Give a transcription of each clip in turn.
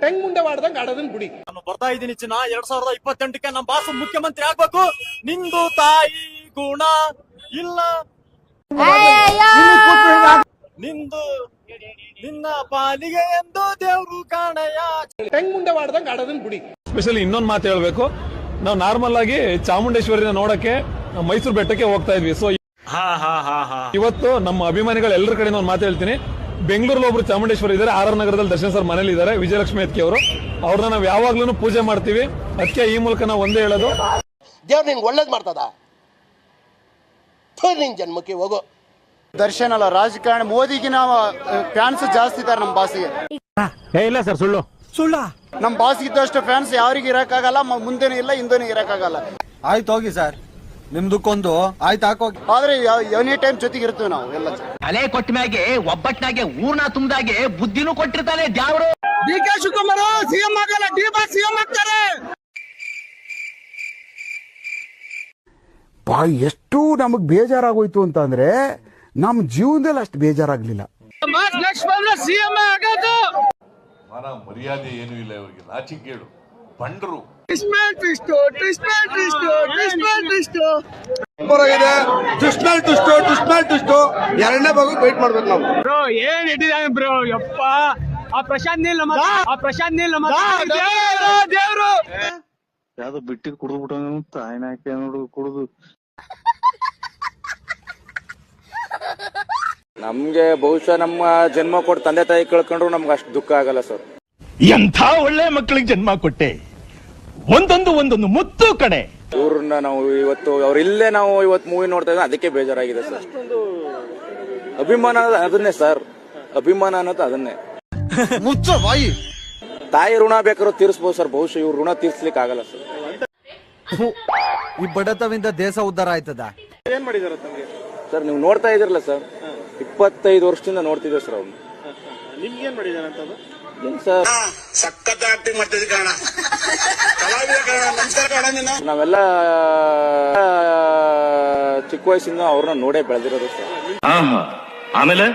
ಟೆಂಗ್ ಮುಂದೆ ಮಾಡ್ದಂಗ್ ಆಡೋದನ್ ಬಿಡಿ. ನಾನು ಬರ್ತಾ ಇದ್ದೀನಿ ಚಿನ್ನ 2028ಕ್ಕೆ ನಮ್ಮ ಬಾಸು ಮುಖ್ಯಮಂತ್ರಿ ಆಗ್ಬೇಕು. ನಿಂದು ತಾಯಿ ಗುಣ ಇಲ್ಲ, ನಿಂದು ನಿನ್ನ ಪಾಲಿಗೆ ಎಂದು ದೇವ್ರು ಕಾಣಯ್ಯ. ಟೆಂಗ್ ಮುಂದೆ ಮಾಡ್ದಂಗ್ ಆಡೋದನ್ ಬಿಡಿ. ಸ್ಪೆಷಲಿ ಇನ್ನೊಂದು ಮಾತು ಹೇಳ್ಬೇಕು, ನಾವು ನಾರ್ಮಲ್ ಆಗಿ ಚಾಮುಂಡೇಶ್ವರಿನ ನೋಡಕ್ಕೆ ಮೈಸೂರು ಬೆಟ್ಟಕ್ಕೆ ಹೋಗ್ತಾ ಇದ್ವಿ. ಸೊ ಇವತ್ತು ನಮ್ಮ ಅಭಿಮಾನಿಗಳು ಎಲ್ಲರ ಕಡೆ ಒಂದು ಮಾತು ಹೇಳ್ತೀನಿ, ಬೆಂಗಳೂರಲ್ಲಿ ಒಬ್ರು ಚಾಮುಂಡೇಶ್ವರಿ ಇದ್ದಾರೆ, ಆರ್ ನಗರದಲ್ಲಿ ದರ್ಶನ್ ಸರ್ ಮನೇಲಿ ಇದ್ದಾರೆ, ವಿಜಯಲಕ್ಷ್ಮಿ ಅತ್ಕೆ ಅವರು. ಅವ್ರನ್ನ ನಾವು ಯಾವಾಗ್ಲೂ ಪೂಜೆ ಮಾಡ್ತೀವಿ. ಅದಕ್ಕೆ ಈ ಮೂಲಕ ನಾವು ಒಂದೇ ಹೇಳೋದು, ದೇವ್ರು ನಿನ್ಗೆ ಒಳ್ಳೇದ್ ಮಾಡ್ತದ, ನಿನ್ ಜನ್ಮಕ್ಕೆ ಹೋಗೋ. ದರ್ಶನ್ ಅಲ್ಲ ರಾಜಕಾರಣ, ಮೋದಿಗಿನ ಫ್ಯಾನ್ಸ್ ಜಾಸ್ತಿ ಇದ್ದಾರೆ ನಮ್ಮ ಬಾಸಿಗೆ. ಇಲ್ಲ ಸರ್, ಸುಳ್ಳ ನಮ್ಮ ಬಾಸ್ಗೆ ಇದ್ದಷ್ಟು ಫ್ಯಾನ್ಸ್ ಯಾರಿಗೆ ಇರಕ್ಕಾಗಲ್ಲ, ಮುಂದೆನೂ ಇಲ್ಲ ಹಿಂದೆನೂ ಇರಕ್ಕಾಗಲ್ಲ. ಆಯ್ತು ಹೋಗಿ ಸರ್, ನಿಮ್ದಕ್ಕೊಂದು ಆಯ್ತು ಹಾಕೋಗಿ. ಆದ್ರೆ ಎನಿ ಟೈಮ್ ಜೊತೆಗೆ ಇರ್ತೀವಿ ನಾವು ಎಲ್ಲ. ತಲೆ ಕೊಟ್ಟ ಮ್ಯಾಗೆ ಒಬ್ಬಟ್ನಾಗೆ ಊರ್ನ ತುಂಬದಾಗೆ ಬುದ್ಧಿನೂ ಕೊಟ್ಟಿರ್ತಾನೆ ದ್ಯಾವ್ರು. DK ಶಿವಕುಮಾರ್ ಸಿಎಂ ಆಗಲ್ಲ, ಡಿ.ಬಾಸ್ ಸಿಎಂ ಆಗ್ತಾರೆ. ಎಷ್ಟು ನಮಗ್ ಬೇಜಾರಾಗೋಯ್ತು ಅಂತ ಅಂದ್ರೆ ನಮ್ ಜೀವನದಲ್ಲಿ ಅಷ್ಟು ಬೇಜಾರಾಗ್ಲಿಲ್ಲ. ಸಿಎಂ ಆಗೋದು ಮಾನ ಮರ್ಯಾದೆ ಏನು ಇಲ್ಲ ಇವರಿಗೆ, ನಾಚಿಕೇಡು ಬಂಡರು. ಎರಡನೇ ಭಾಗ ವೇಟ್ ಮಾಡ್ಬೇಕು ನಾವು. ಬ್ರೋ ಏನ್ ಇಟ್ಟಿದ್ದಾನೆ ಬ್ರೋ, ಯಪ್ಪ ಆ ಪ್ರಶಾಂತ್ ನೀಲ್ ದೇವ್ರು ಯಾವ್ದು ಬಿಟ್ಟಿದ್ ಕುಡಿದ್ಬಿಟ್ಟು ತಾಯಿನ ಹಾಕಿ ನೋಡು ಕುಡಿದು. ನಮ್ಗೆ ಬಹುಶಃ ನಮ್ಮ ಜನ್ಮ ಕೊಟ್ಟು ತಂದೆ ತಾಯಿ ಕಳ್ಕೊಂಡ್ರು ನಮ್ಗೆ ಅಷ್ಟು ದುಃಖ ಆಗಲ್ಲ ಸರ್. ಎಂಥ ಒಳ್ಳೆ ಮಕ್ಕಳಿಗೆ ಜನ್ಮ ಕೊಟ್ಟೆ, ಒಂದೊಂದು ಮುತ್ತು ಕಡೆ. ಇವ್ರನ್ನ ನಾವು ಇವತ್ತು ಅವ್ರಿಲ್ಲೇ ನಾವು ಇವತ್ತು ಮೂವಿ ನೋಡ್ತಾ ಇದ್ದೀವಿ, ಅದಕ್ಕೆ ಬೇಜಾರಾಗಿದೆ ಸರ್. ಅಭಿಮಾನ ಅದನ್ನೇ ಸರ್, ಅಭಿಮಾನ ಅನ್ನೋದು ಅದನ್ನೇ. ಮುಚ್ಚ ಬಾಯಿ. ತಾಯಿ ಋಣ ಬೇಕಾದ್ರೂ ತೀರಿಸಬಹುದು ಸರ್, ಬಹುಶಃ ಇವ್ರು ಋಣ ತೀರ್ಸ್ಲಿಕ್ಕೆ ಆಗಲ್ಲ ಸರ್. ಈ ಬಡತವಿಂದ ದೇಶ ಉದ್ಧಾರ ಆಯ್ತದ. ಏನ್ ಮಾಡಿದಾರ ಸರ್ ನೀವು ನೋಡ್ತಾ ಇದಿರಲ್ಲ ಸರ್, 25 ವರ್ಷದಿಂದ ನೋಡ್ತಿದ್ದೇವೆ ಸರ್ ಅವ್ನು. ನಿಮ್ಗೆ ಏನ್ ಮಾಡಿದಾರ ಅಂತ ಏನ್ ಸರ್, ಸಖತ್ ಆಕ್ಟಿಂಗ್ ಮಾಡ್ತಿದ್ದೆ ಕಾರಣ, ನಮಸ್ಕಾರ ಕಾರಣ. ನಾವೆಲ್ಲ ಚಿಕ್ಕ ವಯಸ್ಸಿಂದ ಅವ್ರನ್ನ ನೋಡೇ ಬೆಳೆದಿರೋದು ಸರ್. ಆಮೇಲೆ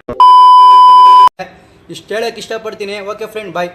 ಇಷ್ಟ ಹೇಳಕ್ ಇಷ್ಟಪಡ್ತೀನಿ. ಓಕೆ ಫ್ರೆಂಡ್, ಬಾಯ್.